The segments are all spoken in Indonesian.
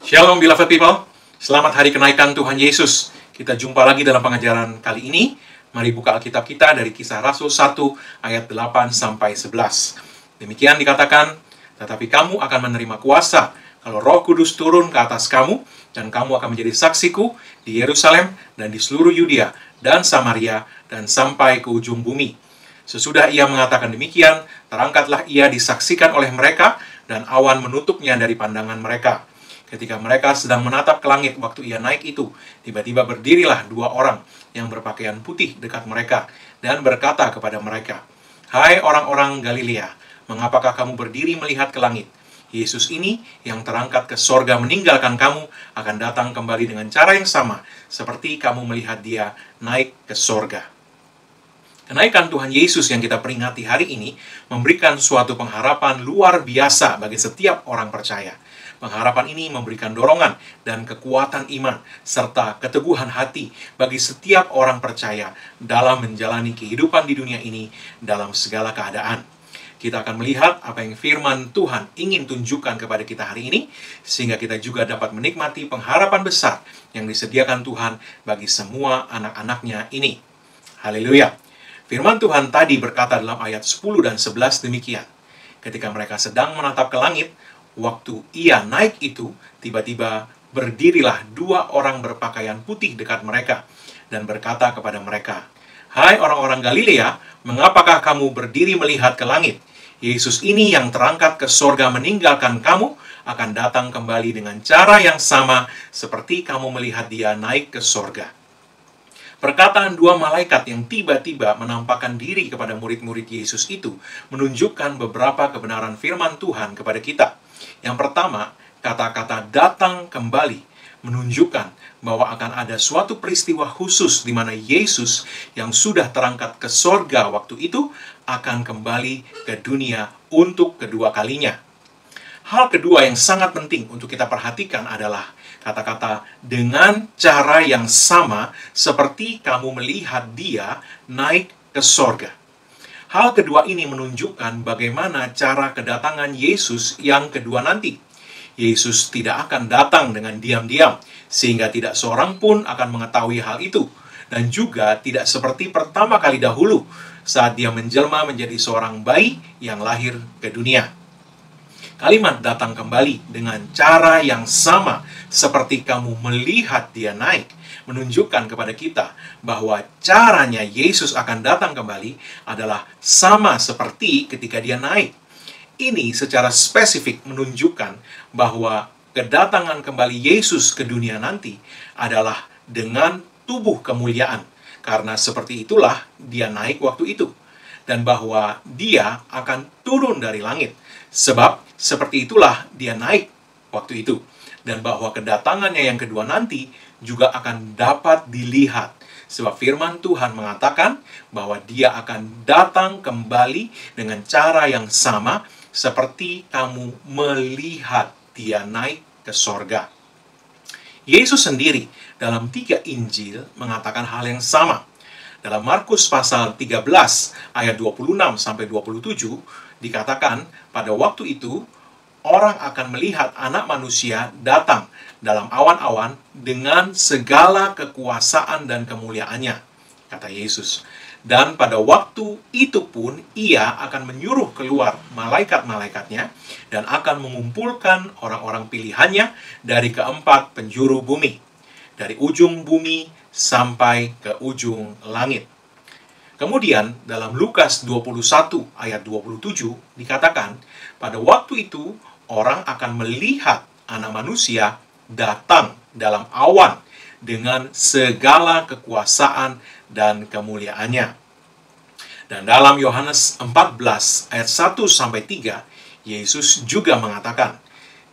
Shalom beloved people, selamat hari kenaikan Tuhan Yesus. Kita jumpa lagi dalam pengajaran kali ini. Mari buka Alkitab kita dari Kisah Rasul 1 ayat 8-11. Demikian dikatakan, tetapi kamu akan menerima kuasa kalau Roh Kudus turun ke atas kamu, dan kamu akan menjadi saksiku di Yerusalem dan di seluruh Yudea dan Samaria dan sampai ke ujung bumi. Sesudah ia mengatakan demikian, terangkatlah ia disaksikan oleh mereka, dan awan menutupnya dari pandangan mereka. Ketika mereka sedang menatap ke langit waktu ia naik itu, tiba-tiba berdirilah dua orang yang berpakaian putih dekat mereka, dan berkata kepada mereka, "Hai orang-orang Galilea, mengapakah kamu berdiri melihat ke langit? Yesus ini yang terangkat ke sorga meninggalkan kamu akan datang kembali dengan cara yang sama, seperti kamu melihat dia naik ke sorga." Kenaikan Tuhan Yesus yang kita peringati hari ini memberikan suatu pengharapan luar biasa bagi setiap orang percaya. Pengharapan ini memberikan dorongan dan kekuatan iman serta keteguhan hati bagi setiap orang percaya dalam menjalani kehidupan di dunia ini dalam segala keadaan. Kita akan melihat apa yang firman Tuhan ingin tunjukkan kepada kita hari ini, sehingga kita juga dapat menikmati pengharapan besar yang disediakan Tuhan bagi semua anak-anaknya ini. Haleluya. Firman Tuhan tadi berkata dalam ayat 10 dan 11 demikian. Ketika mereka sedang menatap ke langit, waktu ia naik itu, tiba-tiba berdirilah dua orang berpakaian putih dekat mereka, dan berkata kepada mereka, "Hai orang-orang Galilea, mengapakah kamu berdiri melihat ke langit? Yesus ini yang terangkat ke sorga meninggalkan kamu, akan datang kembali dengan cara yang sama, seperti kamu melihat dia naik ke sorga." Perkataan dua malaikat yang tiba-tiba menampakkan diri kepada murid-murid Yesus itu menunjukkan beberapa kebenaran firman Tuhan kepada kita. Yang pertama, kata-kata datang kembali menunjukkan bahwa akan ada suatu peristiwa khusus di mana Yesus yang sudah terangkat ke sorga waktu itu akan kembali ke dunia untuk kedua kalinya. Hal kedua yang sangat penting untuk kita perhatikan adalah kata-kata dengan cara yang sama seperti kamu melihat dia naik ke sorga. Hal kedua ini menunjukkan bagaimana cara kedatangan Yesus yang kedua nanti. Yesus tidak akan datang dengan diam-diam, sehingga tidak seorang pun akan mengetahui hal itu. Dan juga tidak seperti pertama kali dahulu, saat dia menjelma menjadi seorang bayi yang lahir ke dunia. Kalimat datang kembali dengan cara yang sama seperti kamu melihat dia naik menunjukkan kepada kita bahwa caranya Yesus akan datang kembali adalah sama seperti ketika dia naik. Ini secara spesifik menunjukkan bahwa kedatangan kembali Yesus ke dunia nanti adalah dengan tubuh kemuliaan, karena seperti itulah dia naik waktu itu, dan bahwa dia akan turun dari langit, sebab seperti itulah dia naik waktu itu, dan bahwa kedatangannya yang kedua nanti juga akan dapat dilihat. Sebab firman Tuhan mengatakan bahwa dia akan datang kembali dengan cara yang sama seperti kamu melihat dia naik ke sorga. Yesus sendiri dalam 3 Injil mengatakan hal yang sama. Dalam Markus pasal 13 ayat 26-27 dikatakan pada waktu itu orang akan melihat Anak Manusia datang dalam awan-awan dengan segala kekuasaan dan kemuliaannya, kata Yesus. Dan pada waktu itu pun ia akan menyuruh keluar malaikat-malaikatnya dan akan mengumpulkan orang-orang pilihannya dari keempat penjuru bumi, dari ujung bumi sampai ke ujung langit. Kemudian dalam Lukas 21 ayat 27 dikatakan, pada waktu itu orang akan melihat Anak Manusia datang dalam awan dengan segala kekuasaan dan kemuliaannya. Dan dalam Yohanes 14 ayat 1-3, Yesus juga mengatakan,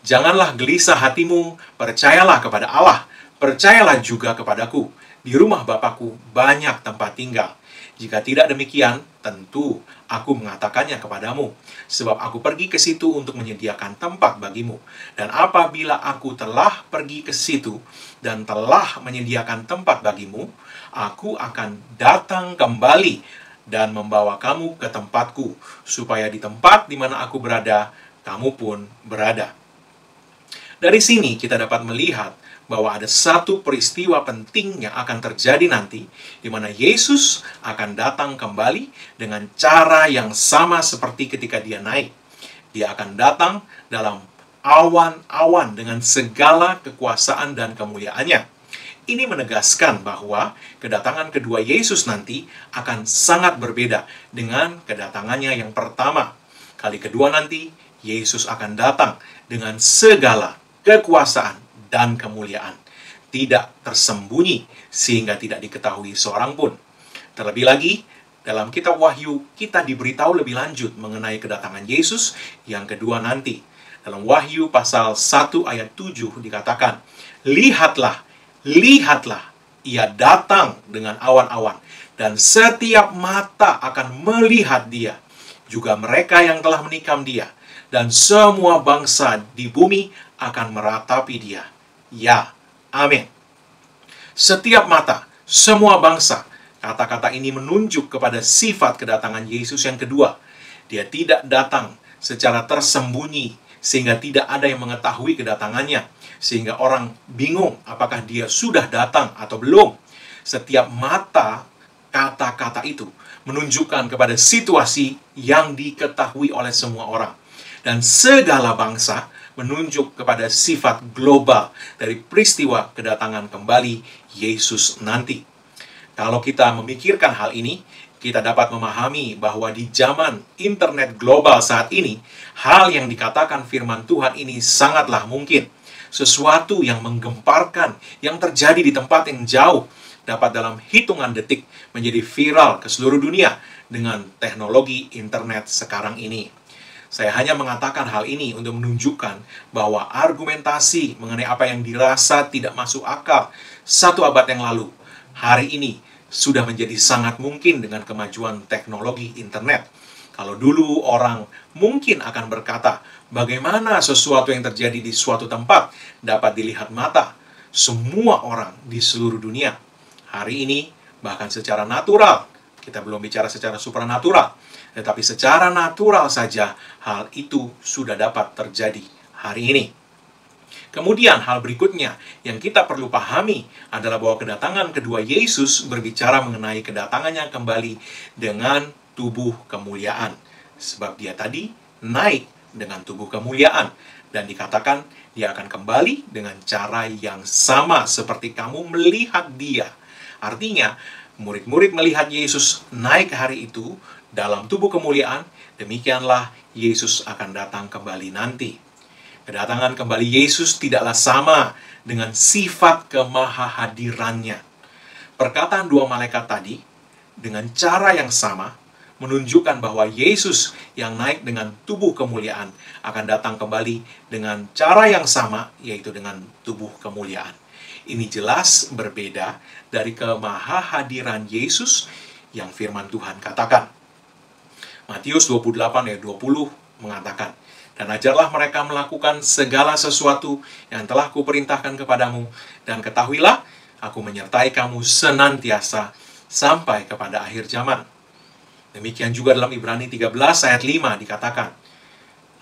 "Janganlah gelisah hatimu, percayalah kepada Allah, percayalah juga kepadaku. Di rumah Bapa-Ku banyak tempat tinggal. Jika tidak demikian, tentu aku mengatakannya kepadamu. Sebab aku pergi ke situ untuk menyediakan tempat bagimu. Dan apabila aku telah pergi ke situ dan telah menyediakan tempat bagimu, aku akan datang kembali dan membawa kamu ke tempatku, supaya di tempat di mana aku berada, kamu pun berada." Dari sini kita dapat melihat bahwa ada satu peristiwa penting yang akan terjadi nanti, di mana Yesus akan datang kembali dengan cara yang sama seperti ketika dia naik. Dia akan datang dalam awan-awan dengan segala kekuasaan dan kemuliaannya. Ini menegaskan bahwa kedatangan kedua Yesus nanti akan sangat berbeda dengan kedatangannya yang pertama. Kali kedua nanti, Yesus akan datang dengan segala kekuasaan dan kemuliaan. Tidak tersembunyi sehingga tidak diketahui seorang pun. Terlebih lagi, dalam kitab Wahyu, kita diberitahu lebih lanjut mengenai kedatangan Yesus yang kedua nanti. Dalam Wahyu pasal 1 ayat 7 dikatakan, Lihatlah, ia datang dengan awan-awan, dan setiap mata akan melihat dia, juga mereka yang telah menikam dia, dan semua bangsa di bumi akan meratapi dia. Ya, amin. Setiap mata, semua bangsa. Kata-kata ini menunjuk kepada sifat kedatangan Yesus yang kedua. Dia tidak datang secara tersembunyi, sehingga tidak ada yang mengetahui kedatangannya, sehingga orang bingung apakah dia sudah datang atau belum. Setiap mata, kata-kata itu menunjukkan kepada situasi yang diketahui oleh semua orang. Dan segala bangsa menunjuk kepada sifat global dari peristiwa kedatangan kembali Yesus nanti. Kalau kita memikirkan hal ini, kita dapat memahami bahwa di zaman internet global saat ini, hal yang dikatakan firman Tuhan ini sangatlah mungkin. Sesuatu yang menggemparkan, yang terjadi di tempat yang jauh, dapat dalam hitungan detik menjadi viral ke seluruh dunia dengan teknologi internet sekarang ini. Saya hanya mengatakan hal ini untuk menunjukkan bahwa argumentasi mengenai apa yang dirasa tidak masuk akal 1 abad yang lalu, hari ini sudah menjadi sangat mungkin dengan kemajuan teknologi internet. Kalau dulu orang mungkin akan berkata, bagaimana sesuatu yang terjadi di suatu tempat dapat dilihat mata semua orang di seluruh dunia. Hari ini, bahkan secara natural, kita belum bicara secara supranatural, tetapi secara natural saja hal itu sudah dapat terjadi hari ini. Kemudian hal berikutnya yang kita perlu pahami adalah bahwa kedatangan kedua Yesus berbicara mengenai kedatangannya kembali dengan tubuh kemuliaan. Sebab dia tadi naik dengan tubuh kemuliaan. Dan dikatakan dia akan kembali dengan cara yang sama seperti kamu melihat dia. Artinya, murid-murid melihat Yesus naik hari itu dalam tubuh kemuliaan, demikianlah Yesus akan datang kembali nanti. Kedatangan kembali Yesus tidaklah sama dengan sifat kemahahadirannya. Perkataan dua malaikat tadi, dengan cara yang sama, menunjukkan bahwa Yesus yang naik dengan tubuh kemuliaan akan datang kembali dengan cara yang sama, yaitu dengan tubuh kemuliaan. Ini jelas berbeda dari kemahahadiran Yesus yang firman Tuhan katakan. Matius 28 ayat 20 mengatakan, dan ajarlah mereka melakukan segala sesuatu yang telah kuperintahkan kepadamu, dan ketahuilah, aku menyertai kamu senantiasa sampai kepada akhir zaman. Demikian juga dalam Ibrani 13 ayat 5 dikatakan,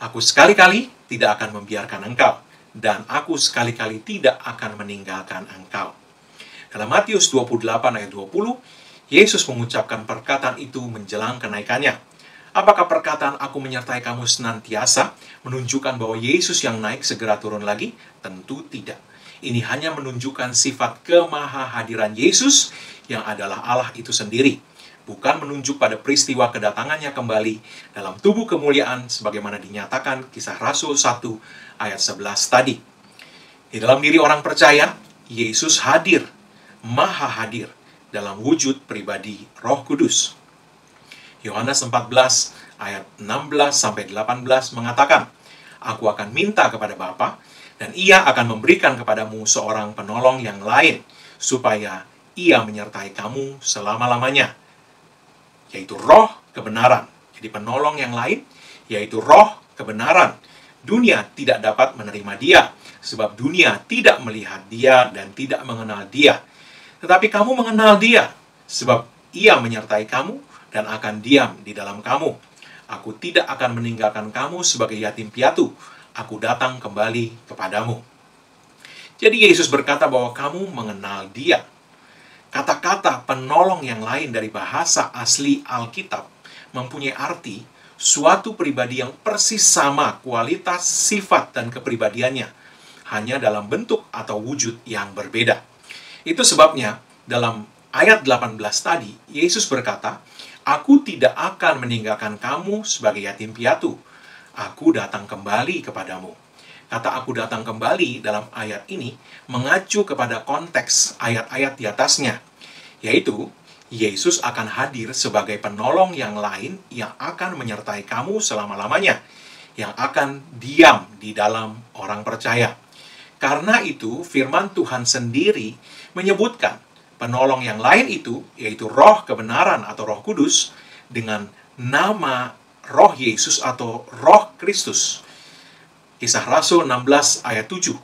aku sekali-kali tidak akan membiarkan engkau, dan aku sekali-kali tidak akan meninggalkan engkau. Dalam Matius 28 ayat 20, Yesus mengucapkan perkataan itu menjelang kenaikannya. Apakah perkataan aku menyertai kamu senantiasa menunjukkan bahwa Yesus yang naik segera turun lagi? Tentu tidak. Ini hanya menunjukkan sifat kemahahadiran Yesus yang adalah Allah itu sendiri. Bukan menunjuk pada peristiwa kedatangannya kembali dalam tubuh kemuliaan sebagaimana dinyatakan Kisah Rasul 1 ayat 11 tadi. Di dalam diri orang percaya, Yesus hadir, maha hadir dalam wujud pribadi Roh Kudus. Yohanes 14 ayat 16-18 mengatakan, aku akan minta kepada Bapa, dan ia akan memberikan kepadamu seorang penolong yang lain, supaya ia menyertai kamu selama-lamanya, yaitu roh kebenaran. Jadi penolong yang lain, yaitu roh kebenaran. Dunia tidak dapat menerima dia, sebab dunia tidak melihat dia dan tidak mengenal dia. Tetapi kamu mengenal dia, sebab ia menyertai kamu, dan akan diam di dalam kamu. Aku tidak akan meninggalkan kamu sebagai yatim piatu. Aku datang kembali kepadamu. Jadi Yesus berkata bahwa kamu mengenal Dia. Kata-kata penolong yang lain dari bahasa asli Alkitab mempunyai arti suatu pribadi yang persis sama kualitas, sifat, dan kepribadiannya, hanya dalam bentuk atau wujud yang berbeda. Itu sebabnya dalam ayat 18 tadi, Yesus berkata, "Aku tidak akan meninggalkan kamu sebagai yatim piatu. Aku datang kembali kepadamu." Kata "aku datang kembali" dalam ayat ini mengacu kepada konteks ayat-ayat di atasnya, yaitu Yesus akan hadir sebagai penolong yang lain yang akan menyertai kamu selama-lamanya, yang akan diam di dalam orang percaya. Karena itu, firman Tuhan sendiri menyebutkan penolong yang lain itu, yaitu Roh kebenaran atau Roh Kudus, dengan nama Roh Yesus atau Roh Kristus. Kisah Rasul 16 ayat 7.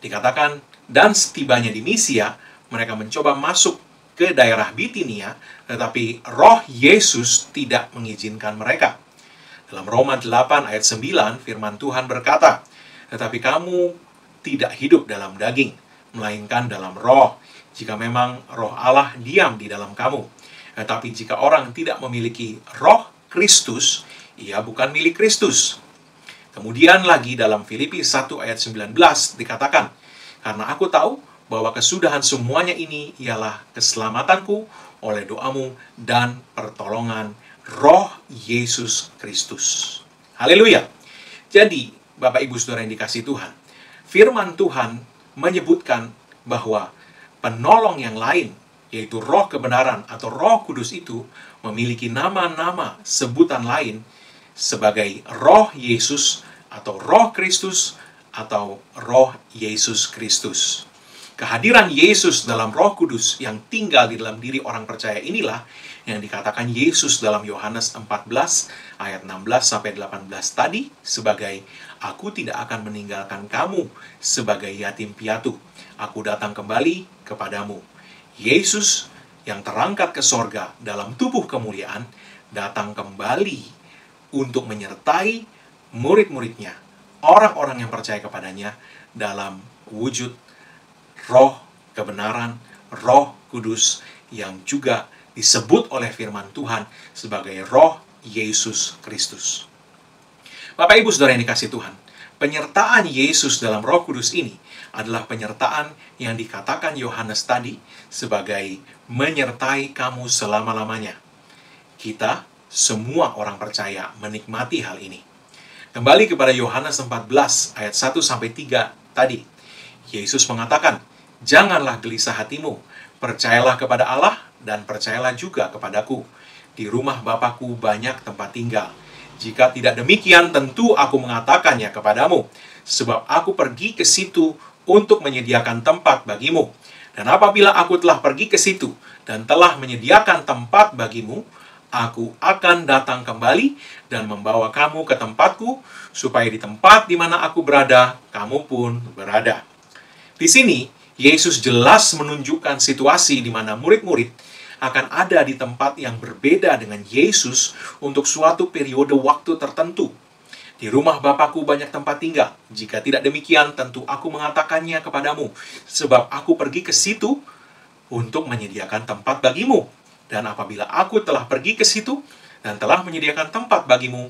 Dikatakan, dan setibanya di Misia, mereka mencoba masuk ke daerah Bitinia, tetapi Roh Yesus tidak mengizinkan mereka. Dalam Roma 8 ayat 9, firman Tuhan berkata, "Tetapi kamu tidak hidup dalam daging, melainkan dalam roh, jika memang roh Allah diam di dalam kamu. Tetapi jika orang tidak memiliki roh Kristus, ia bukan milik Kristus." Kemudian lagi dalam Filipi 1 ayat 19 dikatakan, "Karena aku tahu bahwa kesudahan semuanya ini ialah keselamatanku oleh doamu dan pertolongan Roh Yesus Kristus." Haleluya. Jadi, Bapak Ibu Saudara yang dikasihi Tuhan, firman Tuhan menyebutkan bahwa penolong yang lain, yaitu Roh kebenaran atau Roh Kudus itu, memiliki nama-nama sebutan lain sebagai Roh Yesus atau Roh Kristus atau Roh Yesus Kristus. Kehadiran Yesus dalam Roh Kudus yang tinggal di dalam diri orang percaya inilah yang dikatakan Yesus dalam Yohanes 14 ayat 16 sampai 18 tadi sebagai, "Aku tidak akan meninggalkan kamu sebagai yatim piatu. Aku datang kembali kepadamu." Yesus yang terangkat ke sorga dalam tubuh kemuliaan datang kembali untuk menyertai murid-muridnya, orang-orang yang percaya kepadanya dalam wujud Roh kebenaran, Roh Kudus yang juga disebut oleh firman Tuhan sebagai Roh Yesus Kristus. Bapak Ibu Saudara yang dikasihi Tuhan, penyertaan Yesus dalam Roh Kudus ini adalah penyertaan yang dikatakan Yohanes tadi sebagai menyertai kamu selama-lamanya. Kita semua orang percaya menikmati hal ini. Kembali kepada Yohanes 14 ayat 1 sampai 3 tadi. Yesus mengatakan, "Janganlah gelisah hatimu, percayalah kepada Allah dan percayalah juga kepadaku. Di rumah Bapa-Ku banyak tempat tinggal. Jika tidak demikian, tentu aku mengatakannya kepadamu, sebab aku pergi ke situ untuk menyediakan tempat bagimu. Dan apabila aku telah pergi ke situ dan telah menyediakan tempat bagimu, aku akan datang kembali dan membawa kamu ke tempatku, supaya di tempat di mana aku berada, kamu pun berada." Di sini, Yesus jelas menunjukkan situasi di mana murid-murid akan ada di tempat yang berbeda dengan Yesus untuk suatu periode waktu tertentu. "Di rumah Bapa-Ku banyak tempat tinggal. Jika tidak demikian, tentu aku mengatakannya kepadamu, sebab aku pergi ke situ untuk menyediakan tempat bagimu. Dan apabila aku telah pergi ke situ dan telah menyediakan tempat bagimu,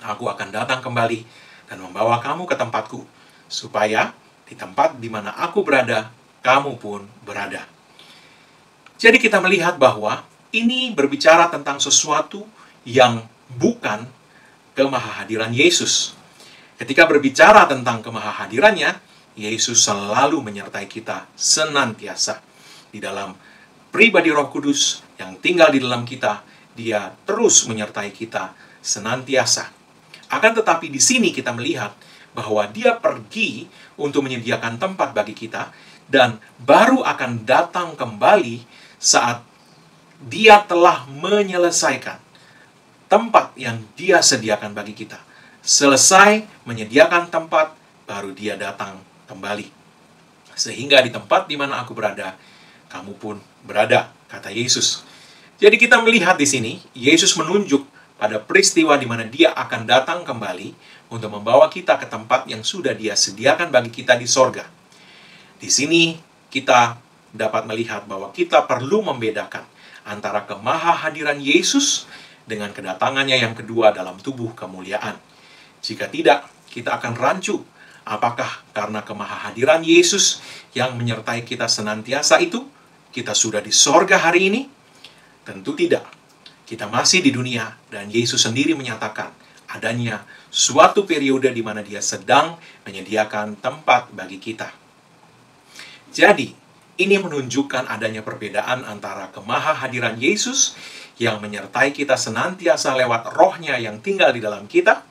aku akan datang kembali dan membawa kamu ke tempatku, supaya di tempat di mana aku berada, kamu pun berada." Jadi kita melihat bahwa ini berbicara tentang sesuatu yang bukan kemahahadiran Yesus. Ketika berbicara tentang kemahahadirannya, Yesus selalu menyertai kita senantiasa. Di dalam pribadi Roh Kudus yang tinggal di dalam kita, Dia terus menyertai kita senantiasa. Akan tetapi di sini kita melihat bahwa Dia pergi untuk menyediakan tempat bagi kita dan baru akan datang kembali saat Dia telah menyelesaikan tempat yang Dia sediakan bagi kita. Selesai menyediakan tempat, baru Dia datang kembali. Sehingga di tempat di mana aku berada, kamu pun berada, kata Yesus. Jadi kita melihat di sini, Yesus menunjuk pada peristiwa di mana Dia akan datang kembali untuk membawa kita ke tempat yang sudah Dia sediakan bagi kita di sorga. Di sini kita dapat melihat bahwa kita perlu membedakan antara kemahahadiran Yesus dengan kedatangannya yang kedua dalam tubuh kemuliaan. Jika tidak, kita akan rancu. Apakah karena kemahahadiran Yesus yang menyertai kita senantiasa itu, kita sudah di sorga hari ini? Tentu tidak. Kita masih di dunia, dan Yesus sendiri menyatakan adanya suatu periode di mana Dia sedang menyediakan tempat bagi kita. Jadi, ini menunjukkan adanya perbedaan antara kemahahadiran Yesus yang menyertai kita senantiasa lewat roh-Nya yang tinggal di dalam kita,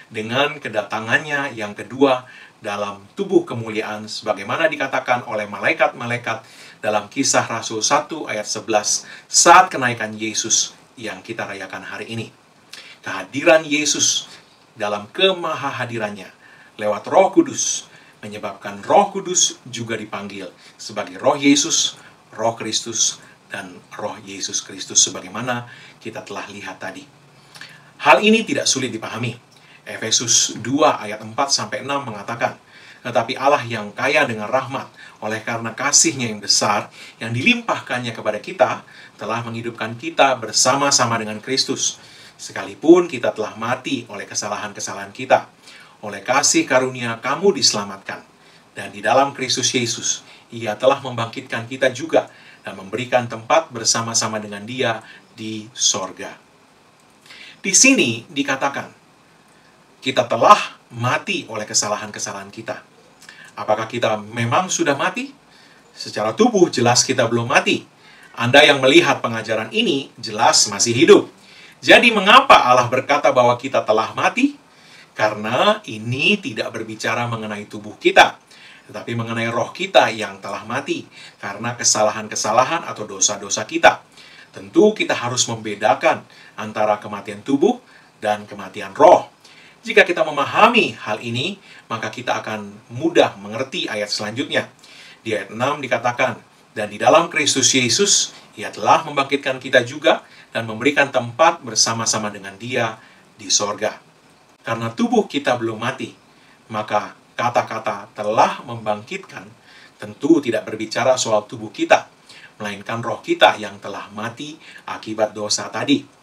dengan kedatangannya yang kedua dalam tubuh kemuliaan sebagaimana dikatakan oleh malaikat-malaikat dalam Kisah Rasul 1 ayat 11 saat kenaikan Yesus yang kita rayakan hari ini. Kehadiran Yesus dalam kemahahadirannya lewat Roh Kudus menyebabkan Roh Kudus juga dipanggil sebagai Roh Yesus, Roh Kristus, dan Roh Yesus Kristus sebagaimana kita telah lihat tadi. Hal ini tidak sulit dipahami. Efesus 2 ayat 4-6 mengatakan, tetapi Allah yang kaya dengan rahmat, oleh karena kasih-Nya yang besar, yang dilimpahkannya kepada kita, telah menghidupkan kita bersama-sama dengan Kristus. Sekalipun kita telah mati oleh kesalahan-kesalahan kita, oleh kasih karunia kamu diselamatkan. Dan di dalam Kristus Yesus, Ia telah membangkitkan kita juga, dan memberikan tempat bersama-sama dengan Dia di sorga. Di sini dikatakan, kita telah mati oleh kesalahan-kesalahan kita. Apakah kita memang sudah mati? Secara tubuh jelas kita belum mati. Anda yang melihat pengajaran ini jelas masih hidup. Jadi mengapa Allah berkata bahwa kita telah mati? Karena ini tidak berbicara mengenai tubuh kita, tetapi mengenai roh kita yang telah mati karena kesalahan-kesalahan atau dosa-dosa kita. Tentu kita harus membedakan antara kematian tubuh dan kematian roh. Jika kita memahami hal ini, maka kita akan mudah mengerti ayat selanjutnya. Di ayat 6 dikatakan, dan di dalam Kristus Yesus, Ia telah membangkitkan kita juga dan memberikan tempat bersama-sama dengan Dia di sorga. Karena tubuh kita belum mati, maka kata-kata telah membangkitkan tentu tidak berbicara soal tubuh kita, melainkan roh kita yang telah mati akibat dosa tadi.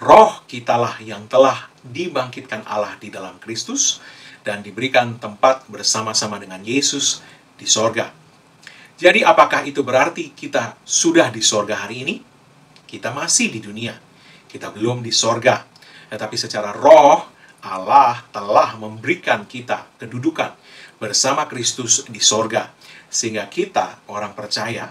Roh kitalah yang telah dibangkitkan Allah di dalam Kristus dan diberikan tempat bersama-sama dengan Yesus di sorga. Jadi apakah itu berarti kita sudah di sorga hari ini? Kita masih di dunia. Kita belum di sorga. Tetapi secara roh, Allah telah memberikan kita kedudukan bersama Kristus di sorga. Sehingga kita, orang percaya,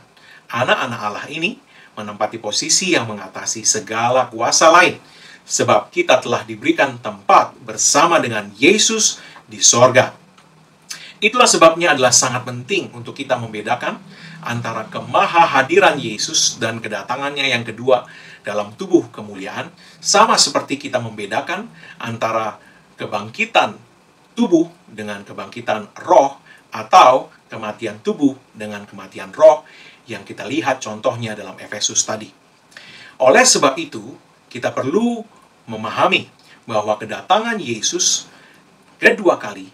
anak-anak Allah ini, menempati posisi yang mengatasi segala kuasa lain, sebab kita telah diberikan tempat bersama dengan Yesus di sorga. Itulah sebabnya adalah sangat penting untuk kita membedakan antara kemahahadiran Yesus dan kedatangannya yang kedua dalam tubuh kemuliaan, sama seperti kita membedakan antara kebangkitan tubuh dengan kebangkitan roh, atau kematian tubuh dengan kematian roh, yang kita lihat contohnya dalam Efesus tadi. Oleh sebab itu, kita perlu memahami bahwa kedatangan Yesus kedua kali,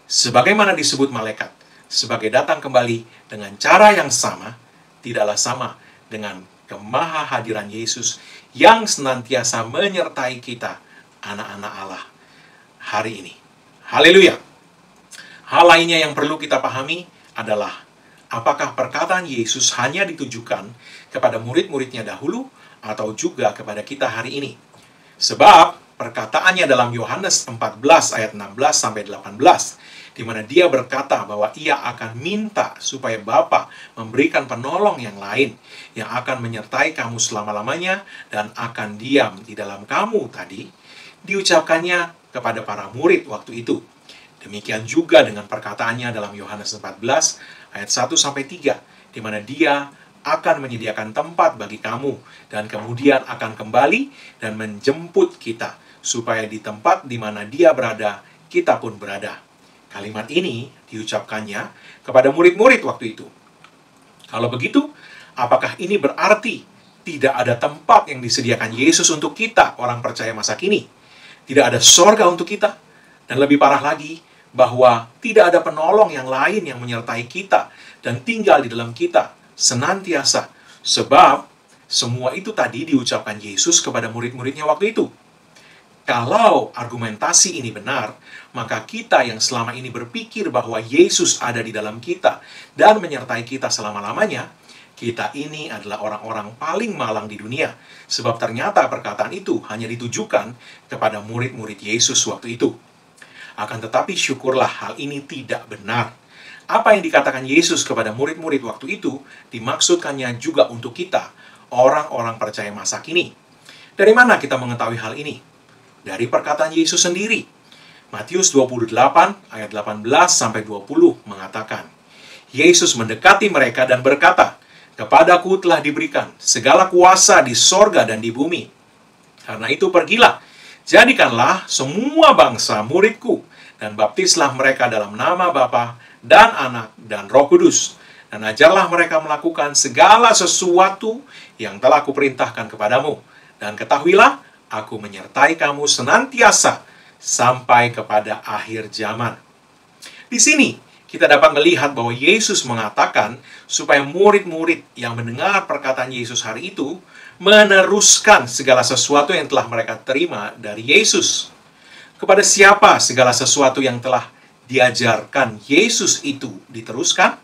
sebagaimana disebut malaikat, sebagai datang kembali dengan cara yang sama, tidaklah sama dengan kemahahadiran Yesus yang senantiasa menyertai kita, anak-anak Allah, hari ini. Haleluya! Hal lainnya yang perlu kita pahami adalah apakah perkataan Yesus hanya ditujukan kepada murid-muridnya dahulu atau juga kepada kita hari ini? Sebab perkataannya dalam Yohanes 14 ayat 16-18, di mana Dia berkata bahwa Ia akan minta supaya Bapa memberikan penolong yang lain yang akan menyertai kamu selama-lamanya dan akan diam di dalam kamu tadi, diucapkannya kepada para murid waktu itu. Demikian juga dengan perkataannya dalam Yohanes 14 ayat 1-3, di mana Dia akan menyediakan tempat bagi kamu dan kemudian akan kembali dan menjemput kita supaya di tempat di mana Dia berada, kita pun berada. Kalimat ini diucapkannya kepada murid-murid waktu itu. Kalau begitu, apakah ini berarti tidak ada tempat yang disediakan Yesus untuk kita, orang percaya masa kini? Tidak ada sorga untuk kita? Dan lebih parah lagi, bahwa tidak ada penolong yang lain yang menyertai kita dan tinggal di dalam kita senantiasa. Sebab semua itu tadi diucapkan Yesus kepada murid-muridnya waktu itu. Kalau argumentasi ini benar, maka kita yang selama ini berpikir bahwa Yesus ada di dalam kita dan menyertai kita selama-lamanya, kita ini adalah orang-orang paling malang di dunia. Sebab ternyata perkataan itu hanya ditujukan kepada murid-murid Yesus waktu itu. Akan tetapi syukurlah hal ini tidak benar. Apa yang dikatakan Yesus kepada murid-murid waktu itu, dimaksudkannya juga untuk kita, orang-orang percaya masa kini. Dari mana kita mengetahui hal ini? Dari perkataan Yesus sendiri. Matius 28 ayat 18-20 mengatakan, Yesus mendekati mereka dan berkata, "Kepadaku telah diberikan segala kuasa di sorga dan di bumi. Karena itu pergilah, jadikanlah semua bangsa muridku, dan baptislah mereka dalam nama Bapa dan Anak dan Roh Kudus. Dan ajarlah mereka melakukan segala sesuatu yang telah kuperintahkan kepadamu. Dan ketahuilah, aku menyertai kamu senantiasa sampai kepada akhir zaman." Di sini, kita dapat melihat bahwa Yesus mengatakan supaya murid-murid yang mendengar perkataan Yesus hari itu meneruskan segala sesuatu yang telah mereka terima dari Yesus. Kepada siapa segala sesuatu yang telah diajarkan Yesus itu diteruskan?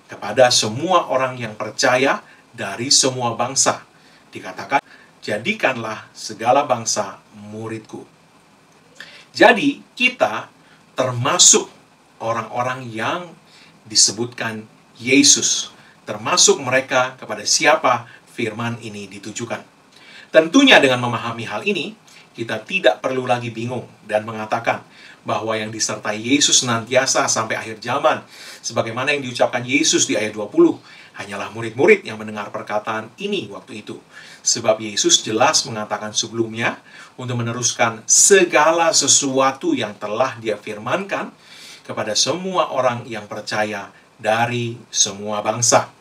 Kepada semua orang yang percaya dari semua bangsa. Dikatakan, jadikanlah segala bangsa muridku. Jadi, kita termasuk orang-orang yang disebutkan Yesus. Termasuk mereka kepada siapa firman ini ditujukan. Tentunya dengan memahami hal ini, kita tidak perlu lagi bingung dan mengatakan bahwa yang disertai Yesus senantiasa sampai akhir zaman, sebagaimana yang diucapkan Yesus di ayat 20, hanyalah murid-murid yang mendengar perkataan ini waktu itu. Sebab Yesus jelas mengatakan sebelumnya untuk meneruskan segala sesuatu yang telah Dia firmankan kepada semua orang yang percaya dari semua bangsa.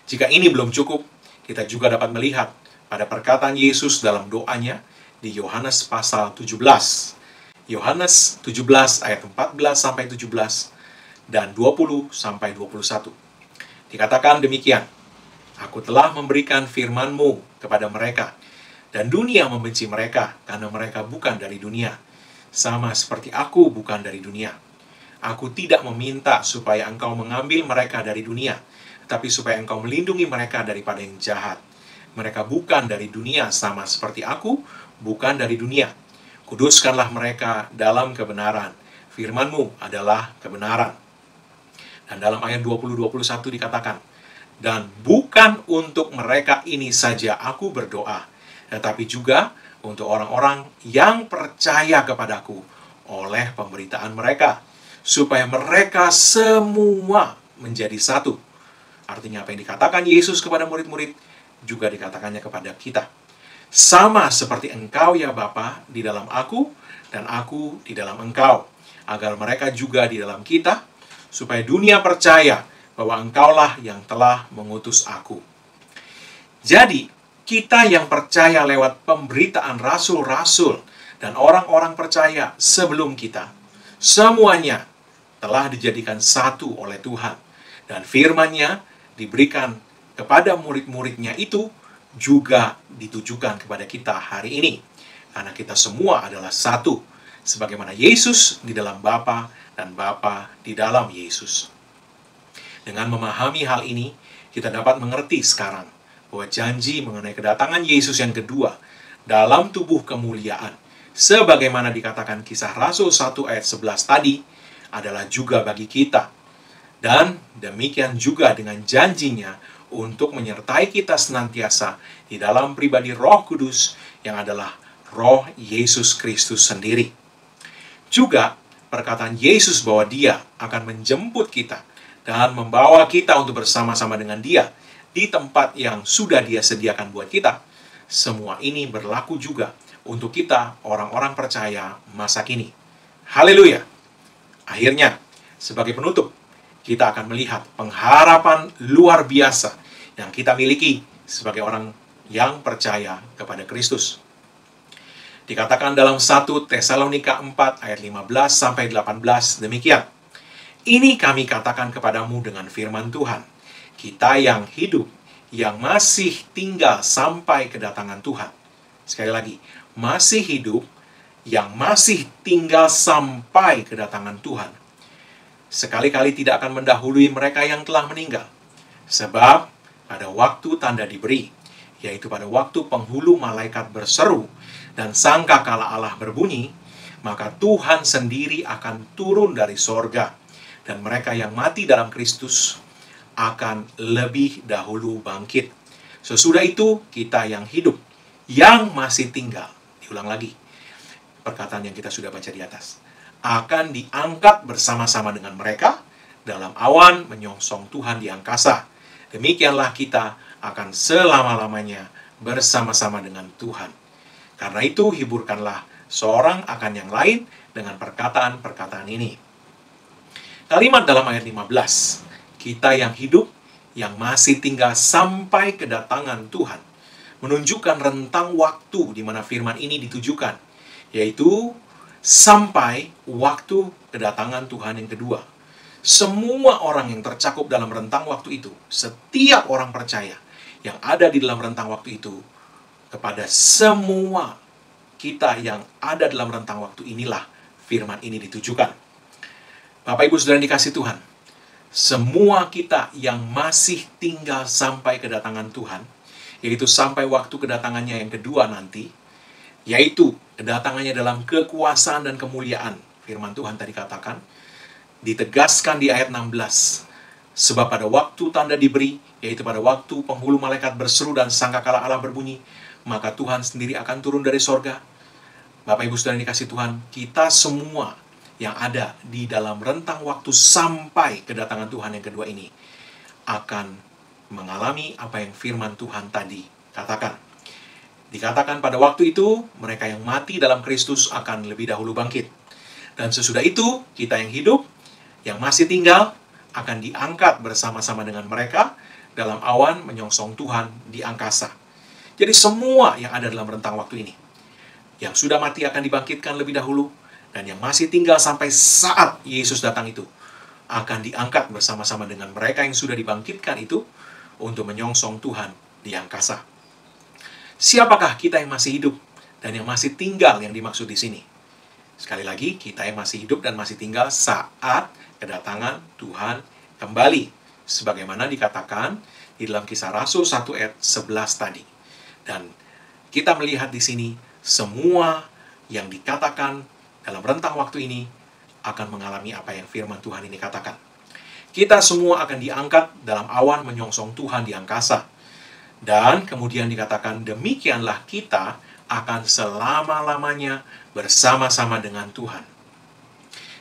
Jika ini belum cukup, kita juga dapat melihat pada perkataan Yesus dalam doanya di Yohanes pasal 17. Yohanes 17 ayat 14-17 dan 20-21. Dikatakan demikian, "Aku telah memberikan firman-Mu kepada mereka, dan dunia membenci mereka karena mereka bukan dari dunia, sama seperti Aku bukan dari dunia. Aku tidak meminta supaya Engkau mengambil mereka dari dunia, tetapi supaya Engkau melindungi mereka daripada yang jahat. Mereka bukan dari dunia sama seperti Aku bukan dari dunia. Kuduskanlah mereka dalam kebenaran. Firman-Mu adalah kebenaran." Dan dalam ayat 20-21 dikatakan, "Dan bukan untuk mereka ini saja Aku berdoa, tetapi juga untuk orang-orang yang percaya kepadaku oleh pemberitaan mereka, supaya mereka semua menjadi satu." Artinya apa yang dikatakan Yesus kepada murid-murid, juga dikatakannya kepada kita. "Sama seperti Engkau ya Bapa di dalam Aku, dan Aku di dalam Engkau, agar mereka juga di dalam kita, supaya dunia percaya bahwa Engkaulah yang telah mengutus Aku." Jadi, kita yang percaya lewat pemberitaan rasul-rasul dan orang-orang percaya sebelum kita, semuanya telah dijadikan satu oleh Tuhan. Dan firman-Nya diberikan kepada murid-muridnya itu juga ditujukan kepada kita hari ini. Karena kita semua adalah satu, sebagaimana Yesus di dalam Bapa dan Bapa di dalam Yesus. Dengan memahami hal ini, kita dapat mengerti sekarang bahwa janji mengenai kedatangan Yesus yang kedua dalam tubuh kemuliaan, sebagaimana dikatakan Kisah Rasul 1 ayat 11 tadi, adalah juga bagi kita. Dan demikian juga dengan janjinya untuk menyertai kita senantiasa di dalam pribadi Roh Kudus yang adalah Roh Yesus Kristus sendiri. Juga perkataan Yesus bahwa Dia akan menjemput kita dan membawa kita untuk bersama-sama dengan Dia di tempat yang sudah Dia sediakan buat kita. Semua ini berlaku juga untuk kita orang-orang percaya masa kini. Haleluya! Akhirnya, sebagai penutup, kita akan melihat pengharapan luar biasa yang kita miliki sebagai orang yang percaya kepada Kristus. Dikatakan dalam 1 Tesalonika 4 ayat 15 sampai 18 demikian. Ini kami katakan kepadamu dengan firman Tuhan. Kita yang hidup, yang masih tinggal sampai kedatangan Tuhan. Sekali lagi, masih hidup, yang masih tinggal sampai kedatangan Tuhan. Sekali-kali tidak akan mendahului mereka yang telah meninggal. Sebab pada waktu tanda diberi, yaitu pada waktu penghulu malaikat berseru, dan sangkakala Allah berbunyi, maka Tuhan sendiri akan turun dari sorga, dan mereka yang mati dalam Kristus akan lebih dahulu bangkit. Sesudah itu, kita yang hidup, yang masih tinggal, diulang lagi, perkataan yang kita sudah baca di atas, akan diangkat bersama-sama dengan mereka dalam awan menyongsong Tuhan di angkasa. Demikianlah kita akan selama-lamanya bersama-sama dengan Tuhan. Karena itu, hiburkanlah seorang akan yang lain dengan perkataan-perkataan ini. Kalimat dalam ayat 15, kita yang hidup, yang masih tinggal sampai kedatangan Tuhan, menunjukkan rentang waktu di mana firman ini ditujukan, yaitu sampai waktu kedatangan Tuhan yang kedua. Semua orang yang tercakup dalam rentang waktu itu, setiap orang percaya yang ada di dalam rentang waktu itu, kepada semua kita yang ada dalam rentang waktu inilah firman ini ditujukan. Bapak Ibu Saudara dikasih Tuhan, semua kita yang masih tinggal sampai kedatangan Tuhan, yaitu sampai waktu kedatangannya yang kedua nanti, yaitu kedatangannya dalam kekuasaan dan kemuliaan. Firman Tuhan tadi katakan, ditegaskan di ayat 16, sebab pada waktu tanda diberi, yaitu pada waktu penghulu malaikat berseru dan sangkakala Allah berbunyi, maka Tuhan sendiri akan turun dari sorga. Bapak Ibu Saudara dikasih Tuhan, kita semua yang ada di dalam rentang waktu sampai kedatangan Tuhan yang kedua ini akan mengalami apa yang firman Tuhan tadi katakan. Dikatakan pada waktu itu, mereka yang mati dalam Kristus akan lebih dahulu bangkit. Dan sesudah itu, kita yang hidup, yang masih tinggal, akan diangkat bersama-sama dengan mereka dalam awan menyongsong Tuhan di angkasa. Jadi semua yang ada dalam rentang waktu ini, yang sudah mati akan dibangkitkan lebih dahulu, dan yang masih tinggal sampai saat Yesus datang itu, akan diangkat bersama-sama dengan mereka yang sudah dibangkitkan itu, untuk menyongsong Tuhan di angkasa. Siapakah kita yang masih hidup, dan yang masih tinggal yang dimaksud di sini? Sekali lagi, kita yang masih hidup dan masih tinggal saat kedatangan Tuhan kembali. Sebagaimana dikatakan di dalam Kisah Rasul 1 ayat 11 tadi. Dan kita melihat di sini semua yang dikatakan dalam rentang waktu ini akan mengalami apa yang firman Tuhan ini katakan. Kita semua akan diangkat dalam awan menyongsong Tuhan di angkasa. Dan kemudian dikatakan demikianlah kita akan selama-lamanya bersama-sama dengan Tuhan.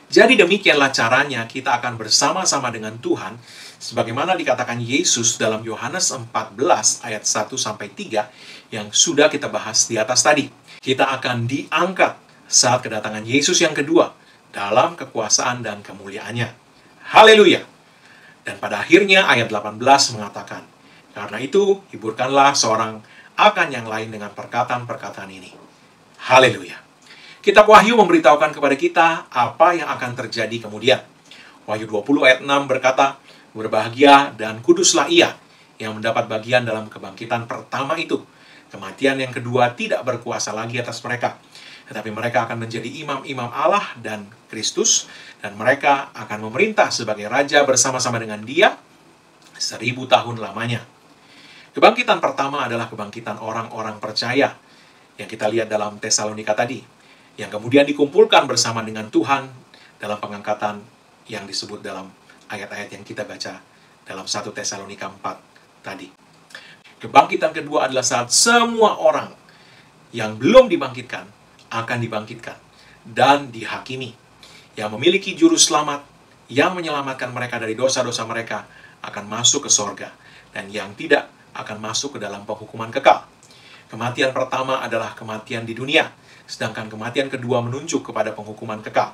Jadi demikianlah caranya kita akan bersama-sama dengan Tuhan, sebagaimana dikatakan Yesus dalam Yohanes 14 ayat 1-3 yang sudah kita bahas di atas tadi. Kita akan diangkat saat kedatangan Yesus yang kedua dalam kekuasaan dan kemuliaannya. Haleluya! Dan pada akhirnya ayat 18 mengatakan, karena itu hiburkanlah seorang akan yang lain dengan perkataan-perkataan ini. Haleluya! Kitab Wahyu memberitahukan kepada kita apa yang akan terjadi kemudian. Wahyu 20 ayat 6 berkata, berbahagia dan kuduslah ia yang mendapat bagian dalam kebangkitan pertama itu. Kematian yang kedua tidak berkuasa lagi atas mereka. Tetapi mereka akan menjadi imam-imam Allah dan Kristus. Dan mereka akan memerintah sebagai raja bersama-sama dengan dia 1000 tahun lamanya. Kebangkitan pertama adalah kebangkitan orang-orang percaya. Yang kita lihat dalam Tesalonika tadi. Yang kemudian dikumpulkan bersama dengan Tuhan dalam pengangkatan yang disebut dalam ayat-ayat yang kita baca dalam 1 Tesalonika 4 tadi. Kebangkitan kedua adalah saat semua orang yang belum dibangkitkan akan dibangkitkan dan dihakimi. Yang memiliki juru selamat yang menyelamatkan mereka dari dosa-dosa mereka akan masuk ke sorga, dan yang tidak akan masuk ke dalam penghukuman kekal. Kematian pertama adalah kematian di dunia, sedangkan kematian kedua menunjuk kepada penghukuman kekal.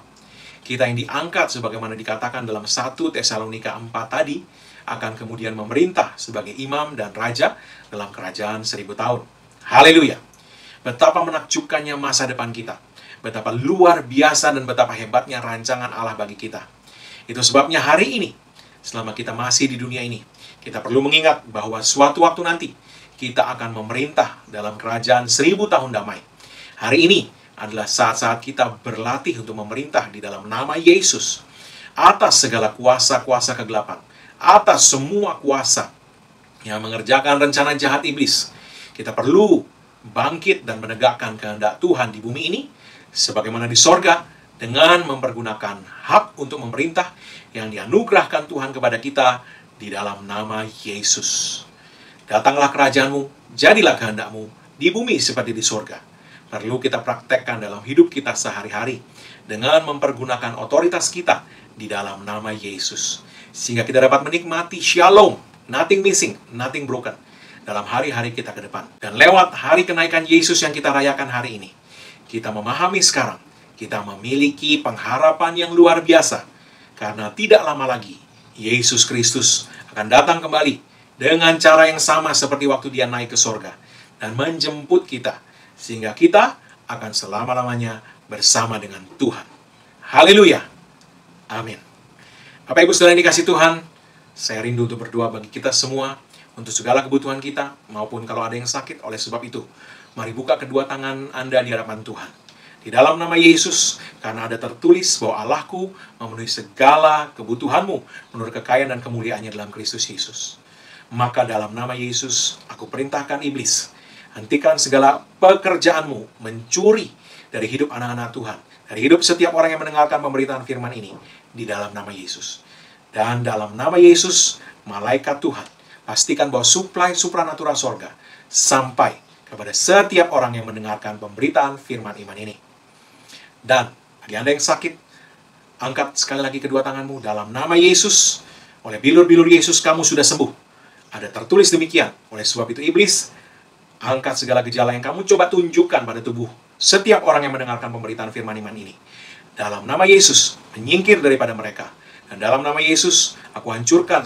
Kita yang diangkat sebagaimana dikatakan dalam 1 Tesalonika 4 tadi, akan kemudian memerintah sebagai imam dan raja dalam kerajaan 1000 tahun. Haleluya! betapa menakjubkannya masa depan kita, betapa luar biasa dan betapa hebatnya rancangan Allah bagi kita. Itu sebabnya hari ini, selama kita masih di dunia ini, kita perlu mengingat bahwa suatu waktu nanti, kita akan memerintah dalam kerajaan 1000 tahun damai. Hari ini adalah saat-saat kita berlatih untuk memerintah di dalam nama Yesus, atas segala kuasa-kuasa kegelapan, atas semua kuasa yang mengerjakan rencana jahat iblis. Kita perlu bangkit dan menegakkan kehendak Tuhan di bumi ini, sebagaimana di sorga, dengan mempergunakan hak untuk memerintah yang dianugerahkan Tuhan kepada kita di dalam nama Yesus. Datanglah kerajaanmu, jadilah kehendakmu di bumi seperti di sorga. Perlu kita praktekkan dalam hidup kita sehari-hari dengan mempergunakan otoritas kita di dalam nama Yesus. Sehingga kita dapat menikmati shalom, nothing missing, nothing broken, dalam hari-hari kita ke depan. Dan lewat hari kenaikan Yesus yang kita rayakan hari ini, kita memahami sekarang, kita memiliki pengharapan yang luar biasa. Karena tidak lama lagi, Yesus Kristus akan datang kembali dengan cara yang sama seperti waktu dia naik ke sorga dan menjemput kita. Sehingga kita akan selama-lamanya bersama dengan Tuhan. Haleluya. Amin. Bapak Ibu Saudara yang dikasih Tuhan, saya rindu untuk berdoa bagi kita semua, untuk segala kebutuhan kita, maupun kalau ada yang sakit. Oleh sebab itu, mari buka kedua tangan Anda di hadapan Tuhan. Di dalam nama Yesus, karena ada tertulis bahwa Allahku memenuhi segala kebutuhanmu menurut kekayaan dan kemuliaannya dalam Kristus Yesus. Maka dalam nama Yesus, aku perintahkan iblis, hentikan segala pekerjaanmu mencuri dari hidup anak-anak Tuhan, dari hidup setiap orang yang mendengarkan pemberitaan firman ini, di dalam nama Yesus. Dan dalam nama Yesus, malaikat Tuhan, pastikan bahwa suplai supranatural sorga sampai kepada setiap orang yang mendengarkan pemberitaan firman iman ini. Dan bagi Anda yang sakit, angkat sekali lagi kedua tanganmu dalam nama Yesus. Oleh bilur-bilur Yesus kamu sudah sembuh. Ada tertulis demikian. Oleh sebab itu iblis, angkat segala gejala yang kamu coba tunjukkan pada tubuh setiap orang yang mendengarkan pemberitaan firman iman ini. Dalam nama Yesus, menyingkir daripada mereka. Dan dalam nama Yesus, aku hancurkan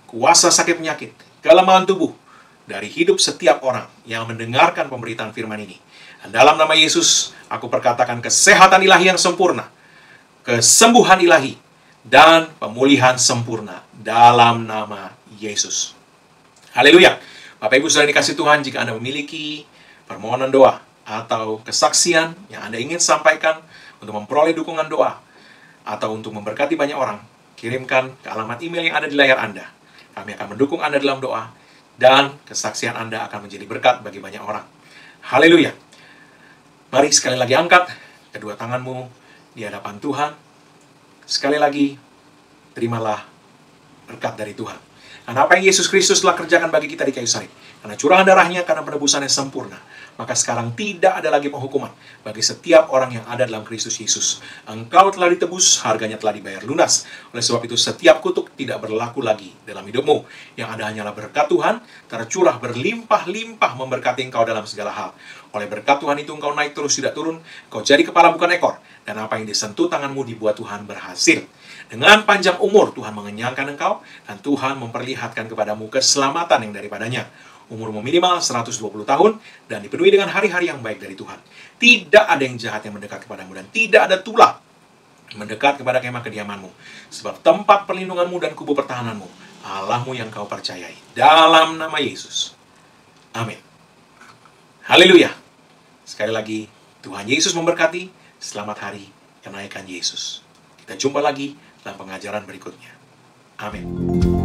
kuasa sakit penyakit, kelemahan tubuh, dari hidup setiap orang yang mendengarkan pemberitaan firman ini. Dan dalam nama Yesus, aku perkatakan kesehatan ilahi yang sempurna, kesembuhan ilahi, dan pemulihan sempurna dalam nama Yesus. Haleluya. Bapak Ibu Saudara dikasih Tuhan, jika Anda memiliki permohonan doa atau kesaksian yang Anda ingin sampaikan untuk memperoleh dukungan doa atau untuk memberkati banyak orang, kirimkan ke alamat email yang ada di layar Anda. Kami akan mendukung Anda dalam doa, dan kesaksian Anda akan menjadi berkat bagi banyak orang. Haleluya. Mari sekali lagi angkat kedua tanganmu di hadapan Tuhan. Sekali lagi, terimalah berkat dari Tuhan. Karena apa yang Yesus Kristus telah kerjakan bagi kita di kayu salib, karena curahan darahnya, karena penebusannya sempurna, maka sekarang tidak ada lagi penghukuman bagi setiap orang yang ada dalam Kristus Yesus. Engkau telah ditebus, harganya telah dibayar lunas. Oleh sebab itu, setiap kutuk tidak berlaku lagi dalam hidupmu. Yang ada hanyalah berkat Tuhan, tercurah berlimpah-limpah memberkati engkau dalam segala hal. Oleh berkat Tuhan itu, engkau naik terus tidak turun, engkau jadi kepala bukan ekor, dan apa yang disentuh tanganmu dibuat Tuhan berhasil. Dengan panjang umur, Tuhan mengenyangkan engkau, dan Tuhan memperlihatkan kepadamu keselamatan yang daripadanya. Umurmu minimal 120 tahun, dan dipenuhi dengan hari-hari yang baik dari Tuhan. Tidak ada yang jahat yang mendekat kepadamu, dan tidak ada tulah mendekat kepada kemah kediamanmu. Sebab tempat perlindunganmu dan kubu pertahananmu, Allahmu yang kau percayai. Dalam nama Yesus. Amin. Haleluya. Sekali lagi, Tuhan Yesus memberkati. Selamat hari kenaikan Yesus. Kita jumpa lagi dalam pengajaran berikutnya. Amin.